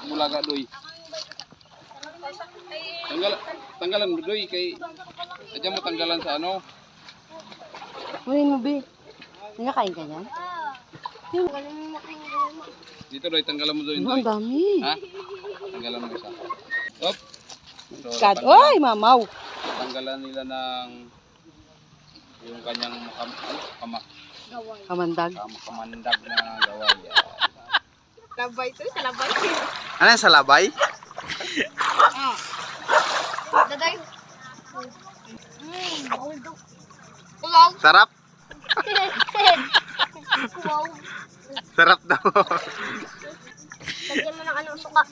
bulaga doy. Tanggalan mo doy kay adya mo tanggalan sa ano. Kunin mo, be. Nagkakain ka niyan? Dito doy tanggalan mo doy. Ang dami. Ha? Tanggalan mo isa. Op. So, God, oy, mamaw. tanggalan nila ng yung kanyang Kamandag. kamandag na gaway. Labay to, sa labay. Ano yung salabay? Daday. Wow. Sarap? Wow. Sarap daw. Lagyan mo ng ano, suka.